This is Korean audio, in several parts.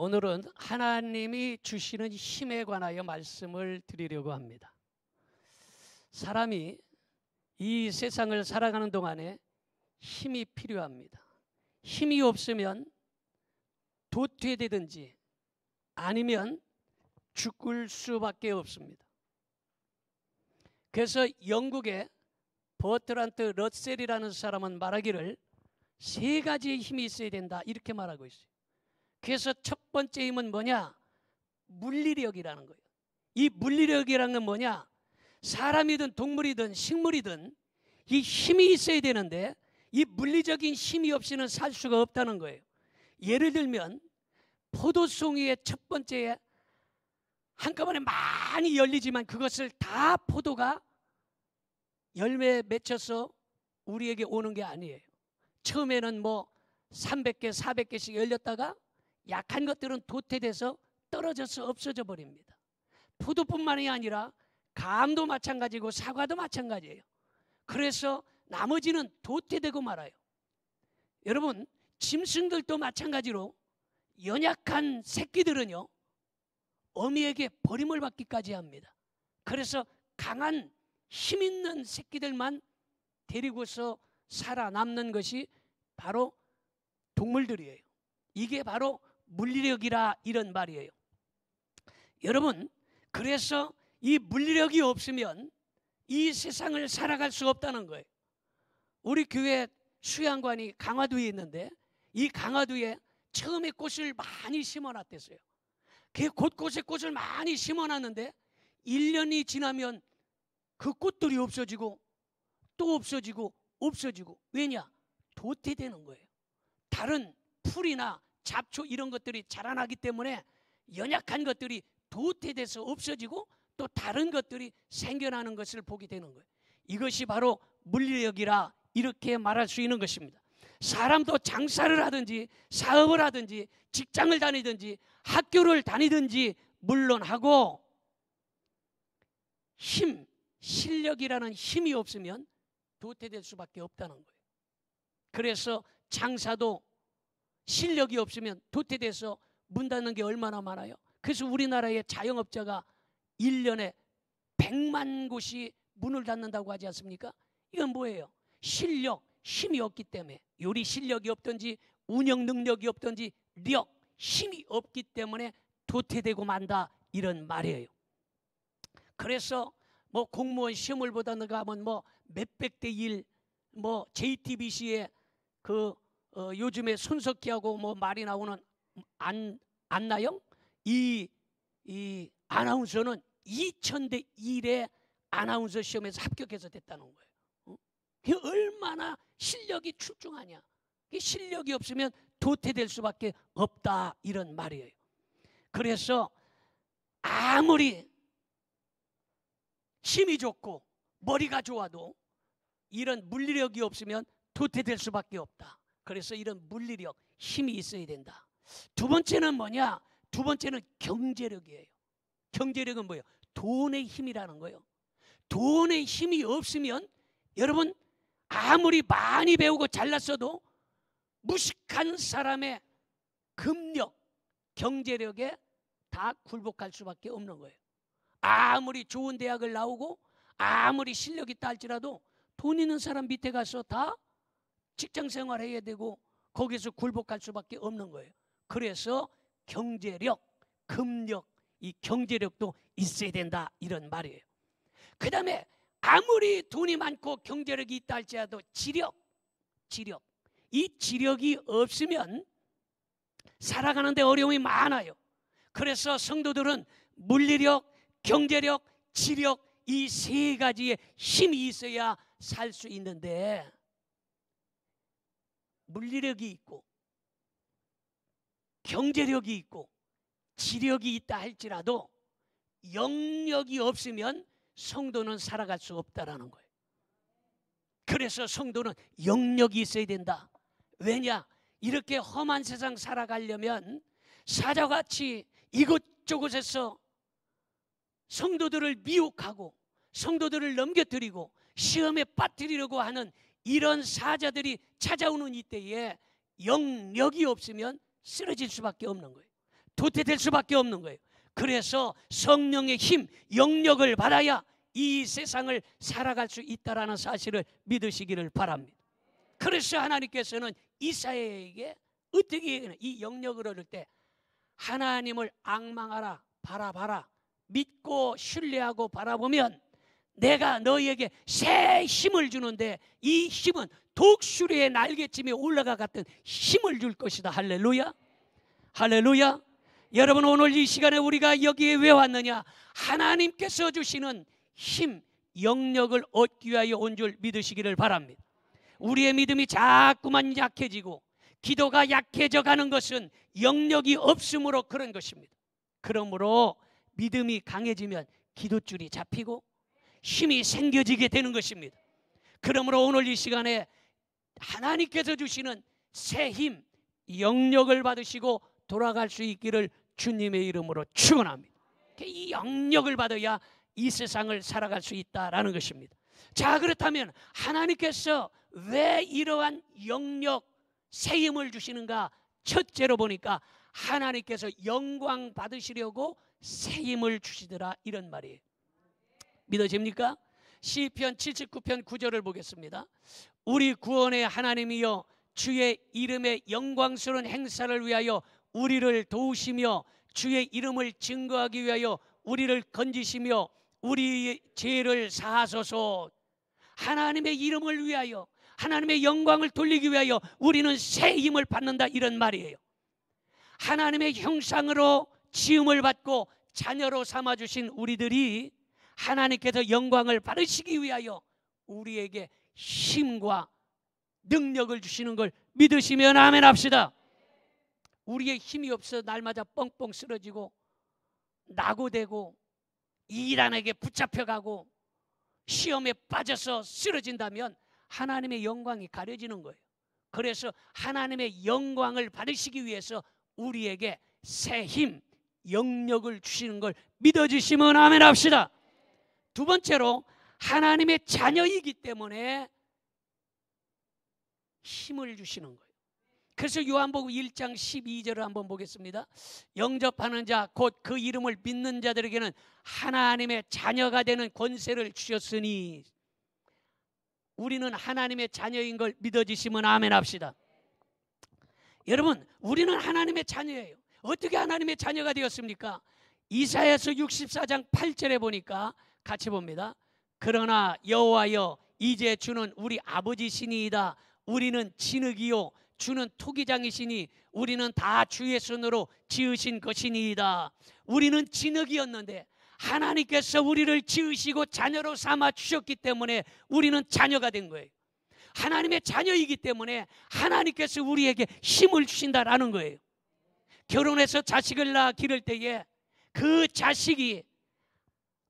오늘은 하나님이 주시는 힘에 관하여 말씀을 드리려고 합니다. 사람이 이 세상을 살아가는 동안에 힘이 필요합니다. 힘이 없으면 도태되든지 아니면 죽을 수밖에 없습니다. 그래서 영국의 버트란트 러셀이라는 사람은 말하기를 세 가지의 힘이 있어야 된다 이렇게 말하고 있어요. 그래서 첫 번째 힘은 뭐냐? 물리력이라는 거예요. 이 물리력이라는 건 뭐냐? 사람이든 동물이든 식물이든 이 힘이 있어야 되는데 이 물리적인 힘이 없이는 살 수가 없다는 거예요. 예를 들면 포도송이의 첫 번째에 한꺼번에 많이 열리지만 그것을 다 포도가 열매에 맺혀서 우리에게 오는 게 아니에요. 처음에는 뭐 300개, 400개씩 열렸다가 약한 것들은 도태돼서 떨어져서 없어져 버립니다. 포도뿐만이 아니라 감도 마찬가지고 사과도 마찬가지예요. 그래서 나머지는 도태되고 말아요. 여러분, 짐승들도 마찬가지로 연약한 새끼들은요 어미에게 버림을 받기까지 합니다. 그래서 강한 힘 있는 새끼들만 데리고서 살아남는 것이 바로 동물들이에요. 이게 바로 물리력이라 이런 말이에요. 여러분, 그래서 이 물리력이 없으면 이 세상을 살아갈 수 없다는 거예요. 우리 교회 수양관이 강화도에 있는데 이 강화도에 처음에 꽃을 많이 심어놨댔어요. 그 곳곳에 꽃을 많이 심어놨는데 1년이 지나면 그 꽃들이 없어지고 또 없어지고 없어지고, 왜냐? 도태되는 거예요. 다른 풀이나 잡초 이런 것들이 자라나기 때문에 연약한 것들이 도태돼서 없어지고 또 다른 것들이 생겨나는 것을 보게 되는 거예요. 이것이 바로 물리력이라 이렇게 말할 수 있는 것입니다. 사람도 장사를 하든지 사업을 하든지 직장을 다니든지 학교를 다니든지 물론 하고 힘, 실력이라는 힘이 없으면 도태될 수밖에 없다는 거예요. 그래서 장사도 실력이 없으면 도태돼서 문 닫는 게 얼마나 많아요. 그래서 우리나라의 자영업자가 1년에 100만 곳이 문을 닫는다고 하지 않습니까? 이건 뭐예요? 실력, 힘이 없기 때문에. 요리 실력이 없든지 운영 능력이 없든지 력, 힘이 없기 때문에 도태되고 만다 이런 말이에요. 그래서 뭐 공무원 시험을 보다가 가면 뭐 몇백 대 1, 뭐 JTBC에 그 요즘에 손석희하고 뭐 말이 나오는 안나영 이 아나운서는 2000대 1의 아나운서 시험에서 합격해서 됐다는 거예요. 그게 얼마나 실력이 출중하냐. 실력이 없으면 도태될 수밖에 없다 이런 말이에요. 그래서 아무리 힘이 좋고 머리가 좋아도 이런 물리력이 없으면 도태될 수밖에 없다. 그래서 이런 물리력, 힘이 있어야 된다. 두 번째는 뭐냐? 두 번째는 경제력이에요. 경제력은 뭐예요? 돈의 힘이라는 거예요. 돈의 힘이 없으면 여러분 아무리 많이 배우고 잘났어도 무식한 사람의 금력, 경제력에 다 굴복할 수밖에 없는 거예요. 아무리 좋은 대학을 나오고 아무리 실력이 있다 할지라도 돈 있는 사람 밑에 가서 다 직장 생활해야 되고 거기서 굴복할 수밖에 없는 거예요. 그래서 경제력, 금력, 이 경제력도 있어야 된다 이런 말이에요. 그 다음에 아무리 돈이 많고 경제력이 있다 할지라도 지력, 이 지력이 없으면 살아가는데 어려움이 많아요. 그래서 성도들은 물리력, 경제력, 지력 이 세 가지의 힘이 있어야 살 수 있는데 물리력이 있고 경제력이 있고 지력이 있다 할지라도 영력이 없으면 성도는 살아갈 수 없다라는 거예요. 그래서 성도는 영력이 있어야 된다. 왜냐? 이렇게 험한 세상 살아가려면 사자같이 이곳저곳에서 성도들을 미혹하고 성도들을 넘겨뜨리고 시험에 빠뜨리려고 하는 이런 사자들이 찾아오는 이때에 영력이 없으면 쓰러질 수밖에 없는 거예요. 도태될 수밖에 없는 거예요. 그래서 성령의 힘, 영력을 받아야 이 세상을 살아갈 수 있다는 사실을 믿으시기를 바랍니다. 그래서 하나님께서는 이사야에게 어떻게 이 영력을 얻을 때 하나님을 앙망하라, 바라봐라, 믿고 신뢰하고 바라보면 내가 너희에게 새 힘을 주는데 이 힘은 독수리의 날개쯤에 올라가 같은 힘을 줄 것이다. 할렐루야, 할렐루야. 여러분, 오늘 이 시간에 우리가 여기에 왜 왔느냐? 하나님께서 주시는 힘, 영력을 얻기 위하여 온 줄 믿으시기를 바랍니다. 우리의 믿음이 자꾸만 약해지고 기도가 약해져 가는 것은 영력이 없으므로 그런 것입니다. 그러므로 믿음이 강해지면 기도줄이 잡히고 힘이 생겨지게 되는 것입니다. 그러므로 오늘 이 시간에 하나님께서 주시는 새 힘, 영력을 받으시고 돌아갈 수 있기를 주님의 이름으로 축원합니다. 이 영력을 받아야 이 세상을 살아갈 수 있다라는 것입니다. 자, 그렇다면 하나님께서 왜 이러한 영력, 새 힘을 주시는가? 첫째로 보니까 하나님께서 영광 받으시려고 새 힘을 주시더라, 이런 말이에요. 믿어집니까? 시편 79편 9절을 보겠습니다. 우리 구원의 하나님이여, 주의 이름의 영광스러운 행사를 위하여 우리를 도우시며 주의 이름을 증거하기 위하여 우리를 건지시며 우리의 죄를 사하소서. 하나님의 이름을 위하여, 하나님의 영광을 돌리기 위하여 우리는 새 힘을 받는다, 이런 말이에요. 하나님의 형상으로 지음을 받고 자녀로 삼아주신 우리들이 하나님께서 영광을 받으시기 위하여 우리에게 힘과 능력을 주시는 걸 믿으시면 아멘 합시다. 우리의 힘이 없어 날마다 뻥뻥 쓰러지고 낙오되고 이단에게 붙잡혀가고 시험에 빠져서 쓰러진다면 하나님의 영광이 가려지는 거예요. 그래서 하나님의 영광을 받으시기 위해서 우리에게 새 힘, 영력을 주시는 걸 믿어주시면 아멘 합시다. 두 번째로 하나님의 자녀이기 때문에 힘을 주시는 거예요. 그래서 요한복음 1장 12절을 한번 보겠습니다. 영접하는 자 곧 그 이름을 믿는 자들에게는 하나님의 자녀가 되는 권세를 주셨으니, 우리는 하나님의 자녀인 걸 믿어지시면 아멘 합시다. 여러분, 우리는 하나님의 자녀예요. 어떻게 하나님의 자녀가 되었습니까? 이사야서 64장 8절에 보니까 같이 봅니다. 그러나 여호와여, 이제 주는 우리 아버지시니이다. 우리는 진흙이요 주는 토기장이시니 우리는 다 주의 손으로 지으신 것이니이다. 우리는 진흙이었는데 하나님께서 우리를 지으시고 자녀로 삼아 주셨기 때문에 우리는 자녀가 된 거예요. 하나님의 자녀이기 때문에 하나님께서 우리에게 힘을 주신다라는 거예요. 결혼해서 자식을 낳아 기를 때에 그 자식이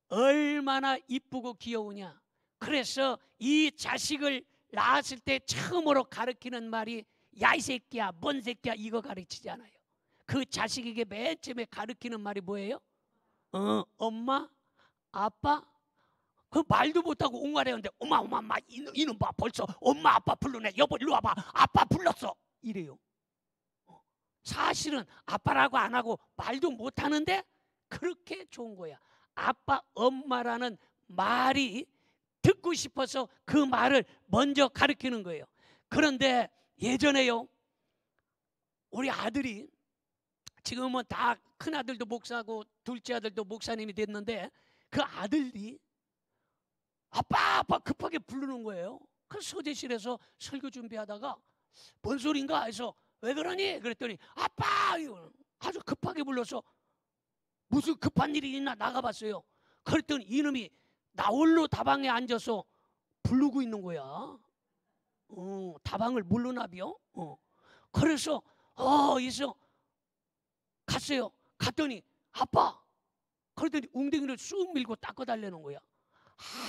얼마나 이쁘고 귀여우냐. 그래서 이 자식을 낳았을 때 처음으로 가르치는 말이 야 이 새끼야, 뭔 새끼야, 이거 가르치지 않아요. 그 자식에게 맨 처음에 가르치는 말이 뭐예요? 엄마, 아빠. 그 말도 못하고 옹알했는데 엄마 이놈 봐, 벌써 엄마 아빠 부르네. 여보 일로 와봐, 아빠 불렀어, 이래요. 사실은 아빠라고 안 하고 말도 못하는데 그렇게 좋은 거야. 아빠, 엄마라는 말이 듣고 싶어서 그 말을 먼저 가르치는 거예요. 그런데 예전에요, 우리 아들이, 지금은 다 큰아들도 목사고 둘째 아들도 목사님이 됐는데, 그 아들이 아빠 급하게 부르는 거예요. 그래서 서재실에서 설교 준비하다가 뭔 소린가 해서 왜 그러니? 그랬더니 아빠, 아주 급하게 불러서 무슨 급한 일이 있나 나가봤어요. 그랬더니 이놈이 나홀로 다방에 앉아서 부르고 있는 거야. 다방을 뭘로 나비요? 그래서 그래서 갔어요. 갔더니 아빠, 그러더니 웅덩이를 쑥 밀고 닦아달라는 거야.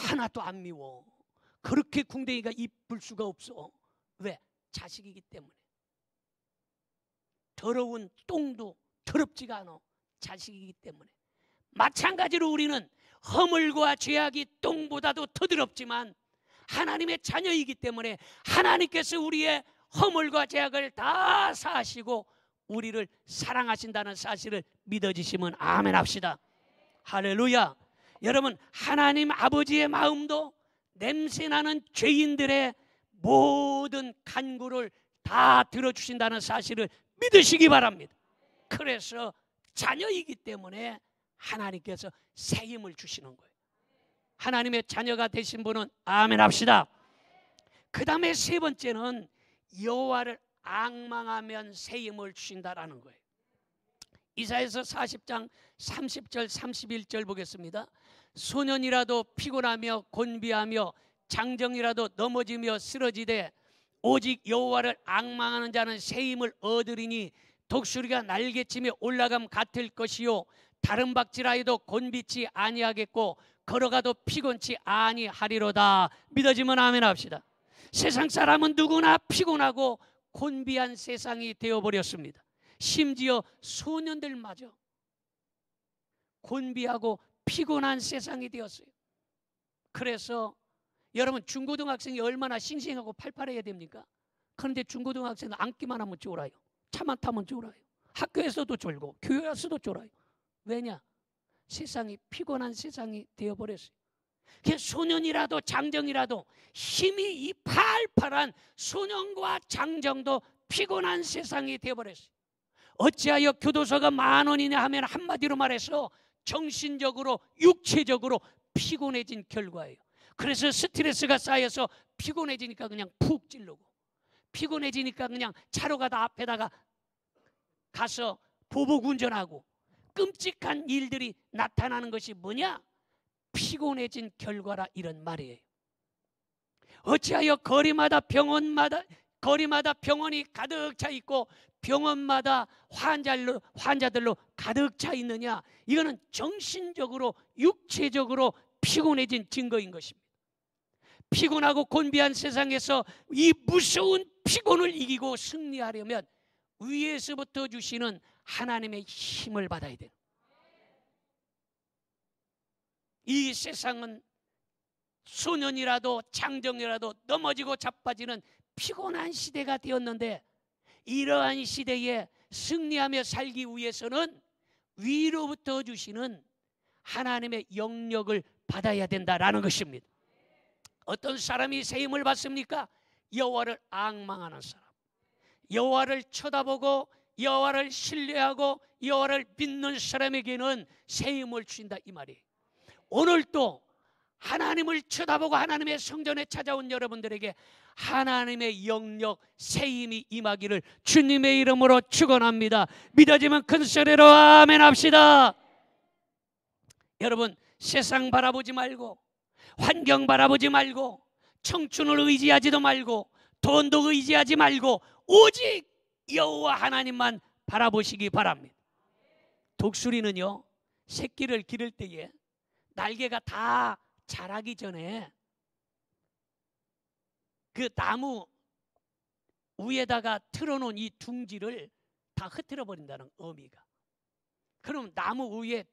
하나도 안 미워. 그렇게 궁뎅이가 이쁠 수가 없어. 왜? 자식이기 때문에. 더러운 똥도 더럽지가 않아. 자식이기 때문에. 마찬가지로 우리는 허물과 죄악이 똥보다도 더 더럽지만 하나님의 자녀이기 때문에 하나님께서 우리의 허물과 죄악을 다 사하시고 우리를 사랑하신다는 사실을 믿어지시면 아멘 합시다. 할렐루야. 여러분, 하나님 아버지의 마음도 냄새나는 죄인들의 모든 간구를 다 들어주신다는 사실을 믿으시기 바랍니다. 그래서 자녀이기 때문에 하나님께서 새 힘을 주시는 거예요. 하나님의 자녀가 되신 분은 아멘 합시다. 그 다음에 세 번째는 여호와를 앙망하면 새 힘을 주신다라는 거예요. 이사야서 40장 30절 31절 보겠습니다. 소년이라도 피곤하며 곤비하며 장정이라도 넘어지며 쓰러지되 오직 여호와를 앙망하는 자는 새 힘을 얻으리니 독수리가 날개치며 올라감 같을 것이요 다른 박질하여도 곤비치 아니하겠고 걸어가도 피곤치 아니하리로다. 믿어지면 아멘 합시다. 세상 사람은 누구나 피곤하고 곤비한 세상이 되어버렸습니다. 심지어 소년들마저 곤비하고 피곤한 세상이 되었어요. 그래서 여러분, 중고등학생이 얼마나 싱싱하고 팔팔해야 됩니까? 그런데 중고등학생은 앉기만 하면 쫄아요. 차만 타면 쫄아요. 학교에서도 쫄고 교회에서도 쫄아요. 왜냐? 세상이 피곤한 세상이 되어버렸어요. 소년이라도 장정이라도 힘이 이 팔팔한 소년과 장정도 피곤한 세상이 되어버렸어요. 어찌하여 교도소가 10,000원이냐 하면 한마디로 말해서 정신적으로 육체적으로 피곤해진 결과예요. 그래서 스트레스가 쌓여서 피곤해지니까 그냥 푹 찌르고, 피곤해지니까 그냥 차로 가다 앞에다가 가서 보복 운전하고, 끔찍한 일들이 나타나는 것이 뭐냐? 피곤해진 결과라 이런 말이에요. 어찌하여 거리마다 병원이 가득 차 있고 병원마다 환자들로 가득 차 있느냐? 이거는 정신적으로 육체적으로 피곤해진 증거인 것입니다. 피곤하고 곤비한 세상에서 이 무서운 피곤을 이기고 승리하려면 위에서부터 주시는 하나님의 힘을 받아야 돼요. 이 세상은 소년이라도 장정이라도 넘어지고 자빠지는 피곤한 시대가 되었는데, 이러한 시대에 승리하며 살기 위해서는 위로부터 주시는 하나님의 영역을 받아야 된다라는 것입니다. 어떤 사람이 새 힘을 받습니까? 여호와를 앙망하는 사람, 여호와를 쳐다보고 여호와를 신뢰하고 여호와를 믿는 사람에게는 새 힘을 주신다 이 말이에요. 오늘도 하나님을 쳐다보고 하나님의 성전에 찾아온 여러분들에게 하나님의 영역 새 힘이 임하기를 주님의 이름으로 축원합니다. 믿어지면 큰 소리로 아멘 합시다. 여러분, 세상 바라보지 말고, 환경 바라보지 말고, 청춘을 의지하지도 말고, 돈도 의지하지 말고, 오직 여호와 하나님만 바라보시기 바랍니다. 독수리는요, 새끼를 기를 때에 날개가 다 자라기 전에 그 나무 위에다가 틀어놓은 이 둥지를 다 흩뜨려 버린다는 의미가. 그럼 나무 위에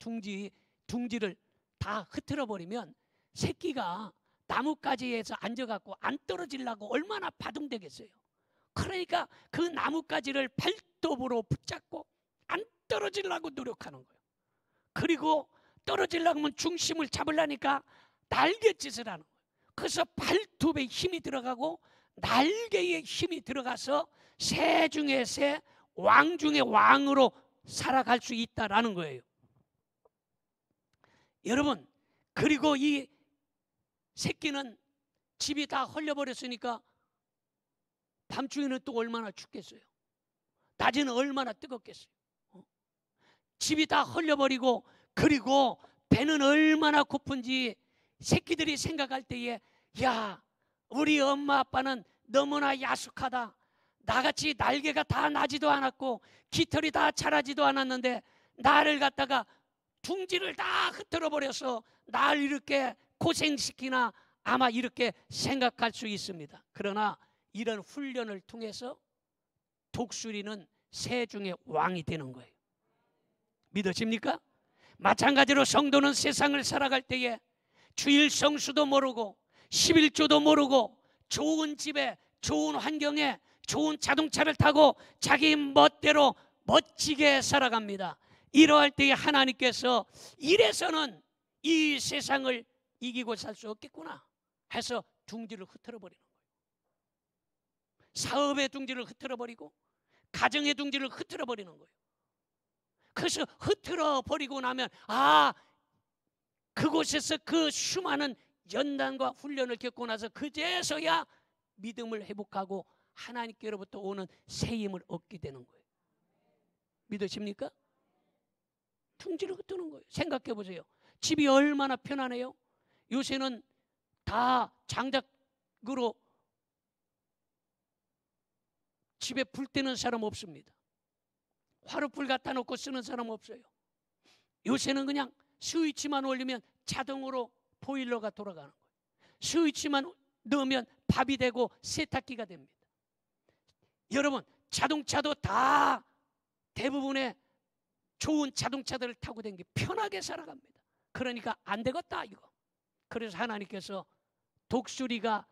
둥지를 다 흩뜨려 버리면 새끼가 나뭇가지에서 앉아갖고 안 떨어지려고 얼마나 바둥대겠어요. 그러니까 그 나뭇가지를 발톱으로 붙잡고 안 떨어지려고 노력하는 거예요. 그리고 떨어지려고 하면 중심을 잡으려니까 날갯짓을 하는 거예요. 그래서 발톱에 힘이 들어가고 날개에 힘이 들어가서 새 중에 새, 왕 중에 왕으로 살아갈 수 있다라는 거예요. 여러분, 그리고 이 새끼는 집이 다 헐려버렸으니까 밤중에는 또 얼마나 춥겠어요. 낮에는 얼마나 뜨겁겠어요. 집이 다 헐려버리고, 그리고 배는 얼마나 고픈지 새끼들이 생각할 때에, 야, 우리 엄마 아빠는 너무나 야속하다. 나같이 날개가 다 나지도 않았고 깃털이 다 자라지도 않았는데 나를 갖다가 둥지를 다 흩어져 버려서 날 이렇게 고생시키나, 아마 이렇게 생각할 수 있습니다. 그러나 이런 훈련을 통해서 독수리는 새 중에 왕이 되는 거예요. 믿어집니까? 마찬가지로 성도는 세상을 살아갈 때에 주일 성수도 모르고 11조도 모르고 좋은 집에 좋은 환경에 좋은 자동차를 타고 자기 멋대로 멋지게 살아갑니다. 이러할 때에 하나님께서 이래서는 이 세상을 이기고 살 수 없겠구나 해서 둥지를 흐트러버리는 거예요. 사업의 둥지를 흐트러버리고 가정의 둥지를 흐트러버리는 거예요. 그래서 흐트러버리고 나면 그곳에서 그 수많은 연단과 훈련을 겪고 나서 그제서야 믿음을 회복하고 하나님께로부터 오는 새 힘을 얻게 되는 거예요. 믿으십니까? 둥지를 흩뜨는 거예요. 생각해 보세요. 집이 얼마나 편안해요. 요새는 다 장작으로 집에 불 때는 사람 없습니다. 화로불 갖다 놓고 쓰는 사람 없어요. 요새는 그냥 스위치만 올리면 자동으로 보일러가 돌아가는 거예요. 스위치만 넣으면 밥이 되고 세탁기가 됩니다. 여러분, 자동차도 다 대부분의 좋은 자동차들을 타고 다니는 게 편하게 살아갑니다. 그러니까 안 되겠다 이거. 그래서 하나님께서 독수리가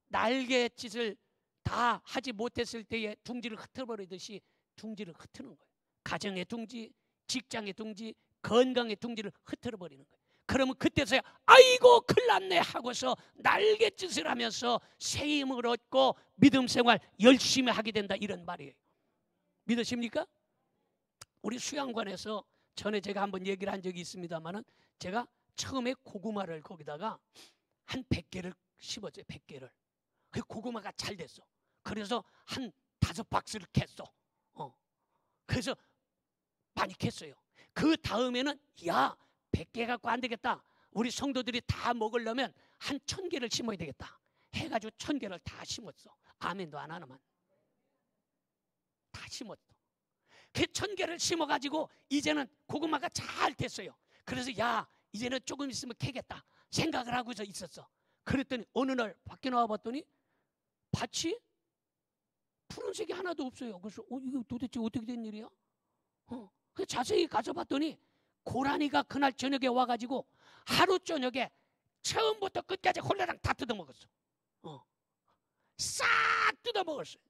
날갯짓을 다 하지 못했을 때에 둥지를 흩어버리듯이 둥지를 흩트는 거예요. 가정의 둥지, 직장의 둥지, 건강의 둥지를 흩어버리는 거예요. 그러면 그때서야 아이고 큰일 났네 하고서 날갯짓을 하면서 새 힘을 얻고 믿음 생활 열심히 하게 된다, 이런 말이에요. 믿으십니까? 우리 수양관에서 전에 제가 한번 얘기를 한 적이 있습니다만은, 제가 처음에 고구마를 거기다가 한 100개를 심었어요. 100개를. 그 고구마가 잘 됐어. 그래서 한 5박스를 캤어. 그래서 많이 캤어요. 그 다음에는 100개 갖고 안 되겠다. 우리 성도들이 다 먹으려면 한 1000개를 심어야 되겠다. 해가지고 1000개를 다 심었어. 아멘도 안 하나만. 다 심었어. 그 1000개를 심어가지고 이제는 고구마가 잘 됐어요. 그래서 이제는 조금 있으면 캐겠다 생각을 하고서 있었어. 그랬더니 어느 날 밖에 나와봤더니 밭이 푸른색이 하나도 없어요. 그래서 이거 도대체 어떻게 된 일이야? 그래서 자세히 가서 봤더니 고라니가 그날 저녁에 와가지고 하루 저녁에 처음부터 끝까지 홀라당 다 뜯어먹었어. 싹 뜯어먹었어요.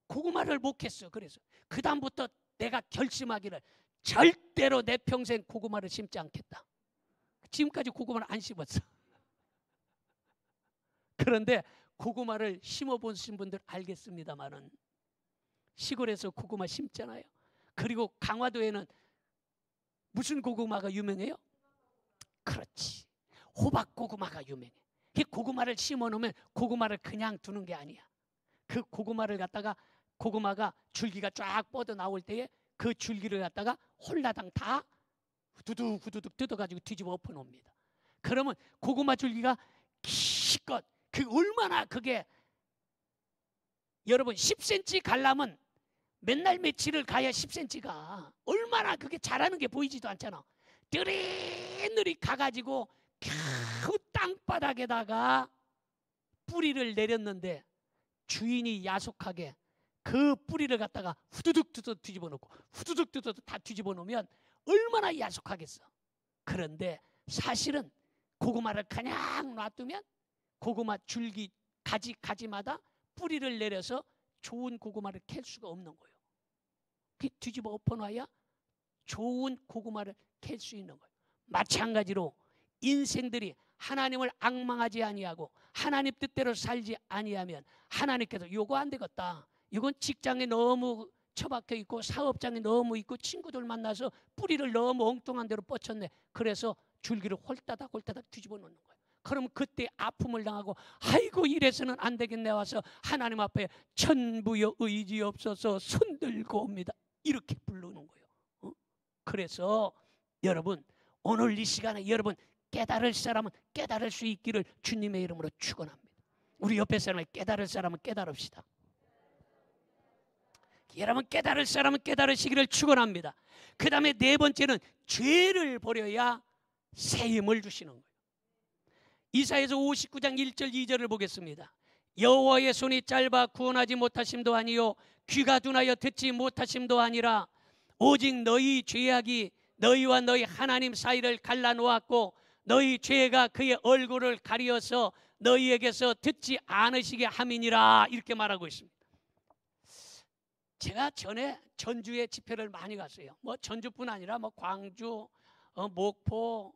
고구마를 못 캤어. 그래서 그 다음부터 내가 결심하기를 절대로 내 평생 고구마를 심지 않겠다. 지금까지 고구마를 안 심었어. 그런데 고구마를 심어보신 분들 알겠습니다만은, 시골에서 고구마 심잖아요. 그리고 강화도에는 무슨 고구마가 유명해요? 그렇지, 호박 고구마가 유명해. 그 고구마를 심어놓으면 고구마를 그냥 두는 게 아니야. 그 고구마를 갖다가 고구마가 줄기가 쫙 뻗어 나올 때에 그 줄기를 갖다가 홀라당 다 후두둑 뜯어가지고 뒤집어 엎어 놓습니다. 그러면 고구마 줄기가 기껏 얼마나 그게, 여러분 10cm 가려면 맨날 며칠을 가야 10cm가 얼마나 그게 자라는 게 보이지도 않잖아. 느릿느릿 가가지고 겨우 땅바닥에다가 뿌리를 내렸는데 주인이 야속하게 그 뿌리를 갖다가 후두둑 뜯어 뒤집어 놓고 후두둑 뜯어 다 뒤집어 놓으면 얼마나 야속하겠어. 그런데 사실은 고구마를 그냥 놔두면 고구마 줄기 가지마다 뿌리를 내려서 좋은 고구마를 캘 수가 없는 거예요. 뒤집어 엎어놔야 좋은 고구마를 캘 수 있는 거예요. 마찬가지로 인생들이 하나님을 앙망하지 아니하고 하나님 뜻대로 살지 아니하면 하나님께서 요거 안 되겠다, 이건 직장에 너무 처박혀 있고 사업장에 너무 있고 친구들 만나서 뿌리를 너무 엉뚱한 데로 뻗쳤네, 그래서 줄기를 홀따닥 뒤집어 놓는 거예요. 그럼 그때 아픔을 당하고 아이고 이래서는 안 되겠네 와서 하나님 앞에 천부여 의지 없어서 손들고 옵니다, 이렇게 부르는 거예요. 그래서 여러분, 오늘 이 시간에 여러분 깨달을 사람은 깨달을 수 있기를 주님의 이름으로 축원합니다. 우리 옆에 사람을 깨달을 사람은 깨달읍시다. 여러분 깨달을 사람은 깨달으시기를 축원합니다. 그 다음에 네 번째는 죄를 버려야 새 힘을 주시는 거예요. 이사야서 59장 1절 2절을 보겠습니다. 여호와의 손이 짧아 구원하지 못하심도 아니요 귀가 둔하여 듣지 못하심도 아니라 오직 너희 죄악이 너희와 너희 하나님 사이를 갈라놓았고 너희 죄가 그의 얼굴을 가리어서 너희에게서 듣지 않으시게 함이니라, 이렇게 말하고 있습니다. 제가 전에 전주에 집회를 많이 갔어요. 뭐 전주뿐 아니라 뭐 광주, 목포,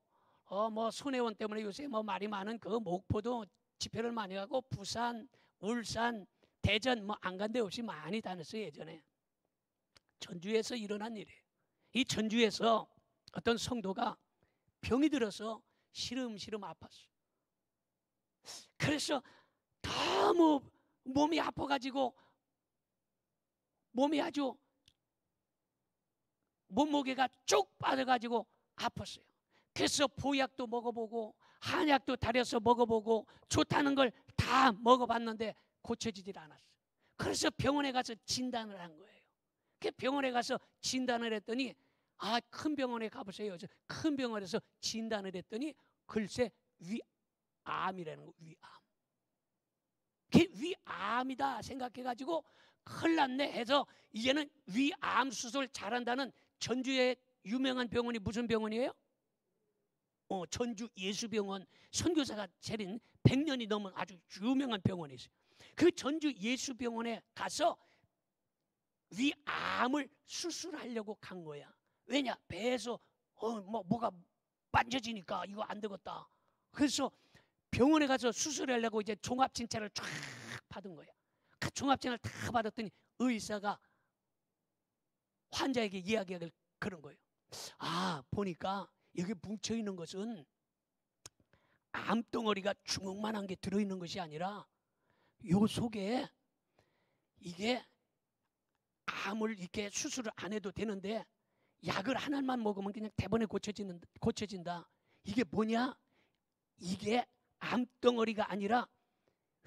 뭐 손혜원 때문에 요새 뭐 말이 많은 그 목포도 집회를 많이 가고 부산, 울산, 대전 뭐 안 간 데 없이 많이 다녔어요. 예전에 전주에서 일어난 일이에요. 이 전주에서 어떤 성도가 병이 들어서 시름시름 아팠어요. 그래서 너무 몸이 아파가지고 몸이 아주 몸무게가 쭉 빠져가지고 아팠어요. 그래서 보약도 먹어보고 한약도 다려서 먹어보고 좋다는 걸 다 먹어봤는데 고쳐지질 않았어요. 그래서 병원에 가서 진단을 한 거예요. 그 병원에 가서 진단을 했더니 큰 병원에 가보세요. 그래서 큰 병원에서 진단을 했더니 글쎄 위암이라는 거. 그게 위암이다 생각해가지고 큰일 났네 해서 이제는 위암 수술 잘한다는 전주의 유명한 병원이 무슨 병원이에요? 전주 예수병원. 선교사가 차린 100년이 넘은 아주 유명한 병원이 있어요. 그 전주 예수병원에 가서 위암을 수술하려고 간 거야. 왜냐? 배에서 뭐가 만져지니까 이거 안 되겠다. 그래서 병원에 가서 수술하려고 이제 종합진찰을 쫙 받은 거야. 그 종합진찰을 다 받았더니 의사가 환자에게 이야기하길 그런 거예요. 보니까 여기 뭉쳐있는 것은 암덩어리가 주먹만한 게 들어있는 것이 아니라 요 속에 이게 암을 이렇게 수술을 안 해도 되는데 약을 하나만 먹으면 그냥 대번에 고쳐진다. 이게 뭐냐? 이게 암덩어리가 아니라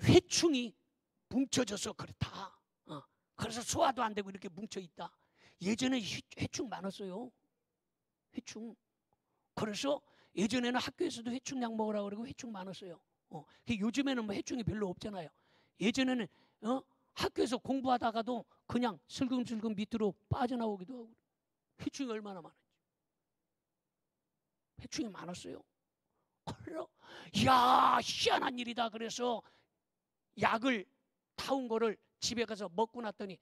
회충이 뭉쳐져서 그렇다. 그래서 소화도 안 되고 이렇게 뭉쳐있다. 예전에 회충 많았어요. 회충. 그래서 예전에는 학교에서도 회충약 먹으라고 그러고 회충 많았어요. 요즘에는 뭐 회충이 별로 없잖아요. 예전에는 학교에서 공부하다가도 그냥 슬금슬금 밑으로 빠져나오기도 하고. 회충이 얼마나 많았지. 회충이 많았어요. 그래서 희한한 일이다. 그래서 약을 타온 거를 집에 가서 먹고 났더니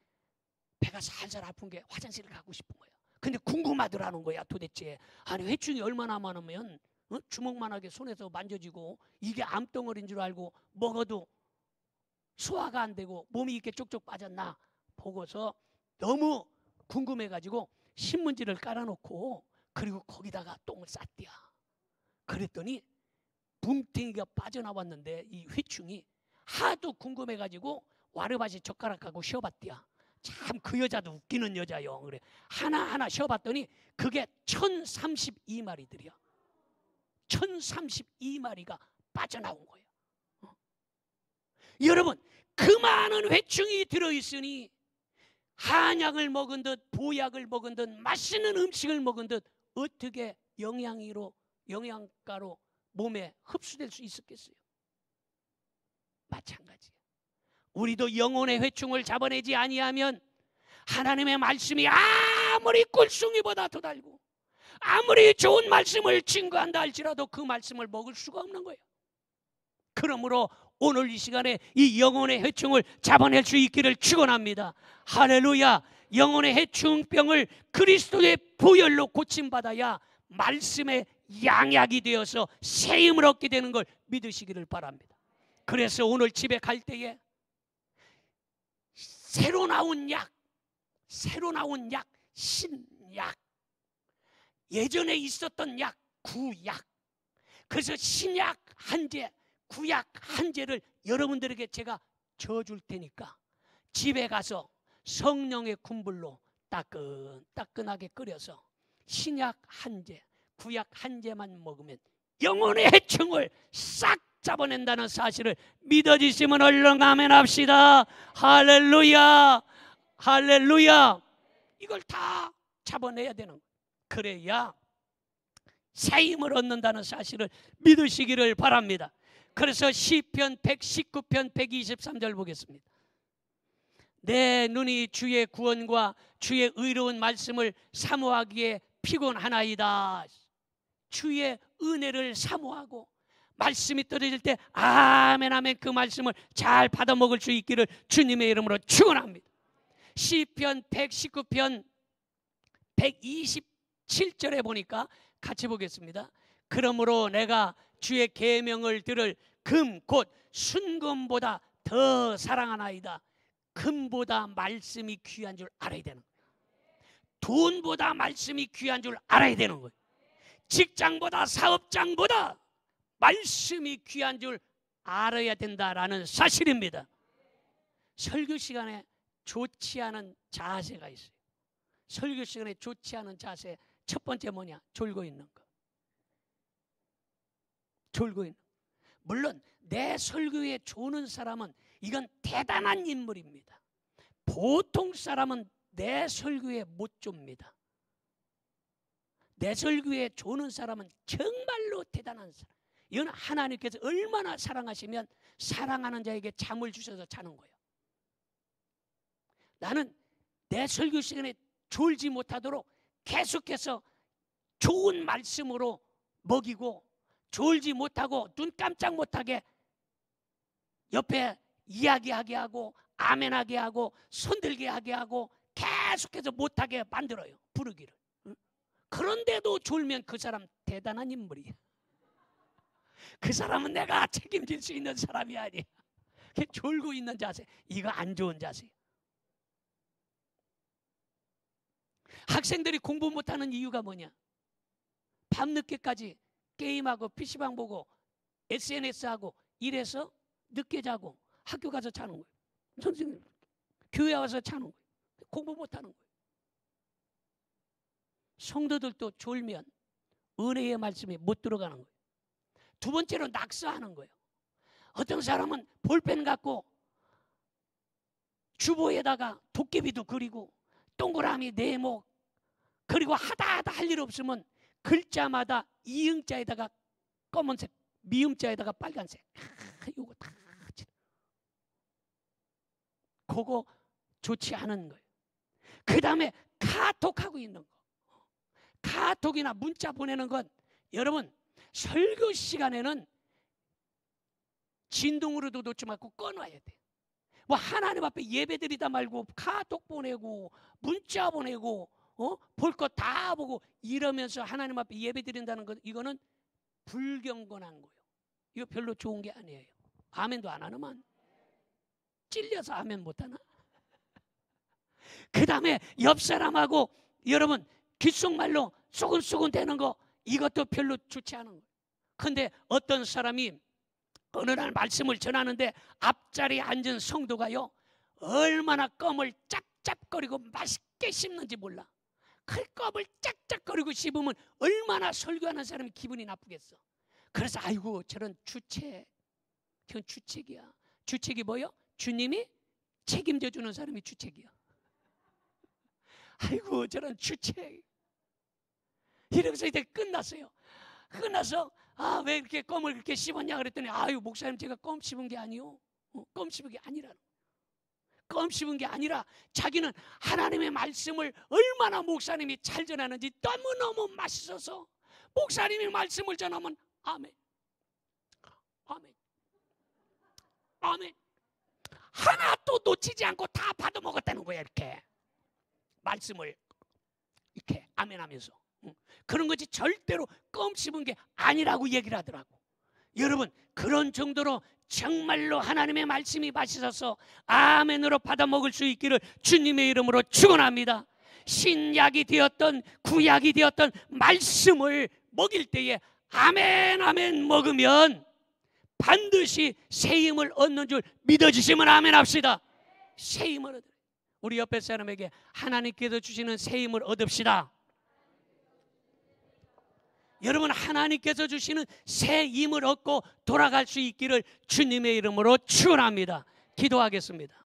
배가 살살 아픈 게 화장실을 가고 싶은 거야. 근데 궁금하더라는 거야. 도대체 회충이 얼마나 많으면 주먹만하게 손에서 만져지고 이게 암덩어리인 줄 알고 먹어도 소화가 안 되고 몸이 이렇게 쪽쪽 빠졌나 보고서 너무 궁금해가지고 신문지를 깔아놓고 그리고 거기다가 똥을 쌌대야. 그랬더니 뭉탱이가 빠져나왔는데 이 회충이 하도 궁금해가지고 와르바시 젓가락하고 쉬어봤대야. 참 그 여자도 웃기는 여자요. 그래 하나하나 쉬어봤더니 그게 1032마리들이야. 1032마리가 빠져나온 거예요. 여러분, 그 많은 회충이 들어있으니 한약을 먹은 듯 보약을 먹은 듯 맛있는 음식을 먹은 듯 어떻게 영양가로 몸에 흡수될 수 있었겠어요? 마찬가지예요. 우리도 영혼의 회충을 잡아내지 아니하면 하나님의 말씀이 아무리 꿀송이보다 더 달고 아무리 좋은 말씀을 증거한다 할지라도 그 말씀을 먹을 수가 없는 거예요. 그러므로 오늘 이 시간에 이 영혼의 회충을 잡아낼 수 있기를 축원합니다. 할렐루야. 영혼의 회충병을 그리스도의 보혈로 고침받아야 말씀의 양약이 되어서 새 힘을 얻게 되는 걸 믿으시기를 바랍니다. 그래서 오늘 집에 갈 때에 새로 나온 약, 신약, 예전에 있었던 약, 구약. 그래서 신약 한 제, 구약 한 제를 여러분들에게 제가 져줄 테니까 집에 가서 성령의 군불로 따끈따끈하게 끓여서 신약 한 제, 구약 한 제만 먹으면 영혼의 해충을 싹 잡아낸다는 사실을 믿어주시면 얼른 아멘 합시다. 할렐루야, 할렐루야. 이걸 다 잡아내야 되는 거예요. 그래야 새 힘을 얻는다는 사실을 믿으시기를 바랍니다. 그래서 시편 119편 123절 보겠습니다. 내 눈이 주의 구원과 주의 의로운 말씀을 사모하기에 피곤하나이다. 주의 은혜를 사모하고 말씀이 떨어질 때 아멘 아멘 그 말씀을 잘 받아먹을 수 있기를 주님의 이름으로 축원합니다. 시편 119편 127절에 보니까 같이 보겠습니다. 그러므로 내가 주의 계명을 들을 금 곧 순금보다 더 사랑하나이다. 금보다 말씀이 귀한 줄 알아야 되는 거예요. 돈보다 말씀이 귀한 줄 알아야 되는 거예요. 직장보다 사업장보다 말씀이 귀한 줄 알아야 된다라는 사실입니다. 설교 시간에 좋지 않은 자세가 있어요. 설교 시간에 좋지 않은 자세 첫 번째 뭐냐? 졸고 있는 거. 졸고 있는 거. 물론 내 설교에 조는 사람은 이건 대단한 인물입니다. 보통 사람은 내 설교에 못 좁니다. 내 설교에 조는 사람은 정말로 대단한 사람. 이건 하나님께서 얼마나 사랑하시면 사랑하는 자에게 잠을 주셔서 자는 거예요. 나는 내 설교 시간에 졸지 못하도록 계속해서 좋은 말씀으로 먹이고, 졸지 못하고 눈 깜짝 못하게 옆에 이야기하게 하고 아멘하게 하고 손들게 하게 하고 계속해서 못하게 만들어요. 부르기를. 그런데도 졸면 그 사람 대단한 인물이에요. 그 사람은 내가 책임질 수 있는 사람이 아니야. 졸고 있는 자세, 이거 안 좋은 자세예요. 학생들이 공부 못하는 이유가 뭐냐? 밤늦게까지 게임하고 PC방 보고 SNS하고 이래서 늦게 자고 학교 가서 자는 거예요. 선생님, 교회 와서 자는 거예요. 공부 못하는 거예요. 성도들도 졸면 은혜의 말씀이 못 들어가는 거예요. 두 번째로 낙서하는 거예요. 어떤 사람은 볼펜 갖고 주보에다가 도깨비도 그리고 동그라미 네모 그리고 하다 할 일 없으면 글자마다 이응자에다가 검은색, 미음자에다가 빨간색. 이거 다 그거 좋지 않은 거예요. 그 다음에 카톡하고 있는 거. 카톡이나 문자 보내는 건 여러분 설교 시간에는 진동으로도 놓지 말고 꺼놔야 돼. 뭐 하나님 앞에 예배드리다 말고 카톡 보내고 문자 보내고 볼 거 다 보고 이러면서 하나님 앞에 예배드린다는 것, 이거는 불경건한 거예요. 이거 별로 좋은 게 아니에요. 아멘도 안 하나만 찔려서 아멘 못하나? 그 다음에 옆 사람하고 여러분 귓속말로 쏘근쏘근 대는 거, 이것도 별로 좋지 않은 거예요. 근데 어떤 사람이 어느 날 말씀을 전하는데 앞자리에 앉은 성도가요 얼마나 껌을 짭짭거리고 맛있게 씹는지 몰라. 그 껌을 짝짝거리고 씹으면 얼마나 설교하는 사람이 기분이 나쁘겠어. 그래서 아이고 저런 주책, 그건 주책이야. 주책이 뭐요? 주님이 책임져 주는 사람이 주책이야. 아이고 저런 주책. 이러면서 이제 끝났어요. 끝나서 왜 이렇게 껌을 그렇게 씹었냐 그랬더니 아유 목사님 제가 껌 씹은 게 아니요. 껌 씹은 게 아니라. 껌 씹은 게 아니라 자기는 하나님의 말씀을 얼마나 목사님이 잘 전하는지 너무너무 맛있어서 목사님이 말씀을 전하면 아멘, 아멘, 아멘 하나 또 놓치지 않고 다 받아먹었다는 거야. 이렇게 말씀을 이렇게 아멘하면서. 그런 것이 절대로 껌 씹은 게 아니라고 얘기를 하더라고. 여러분 그런 정도로 정말로 하나님의 말씀이 맛있어서 아멘으로 받아 먹을 수 있기를 주님의 이름으로 축원합니다. 신약이 되었던 구약이 되었던 말씀을 먹일 때에 아멘 아멘 먹으면 반드시 새 힘을 얻는 줄 믿어주시면 아멘 합시다. 새 힘을 얻어요. 우리 옆에 사람에게 하나님께서 주시는 새 힘을 얻읍시다. 여러분 하나님께서 주시는 새 힘을 얻고 돌아갈 수 있기를 주님의 이름으로 축원합니다. 기도하겠습니다.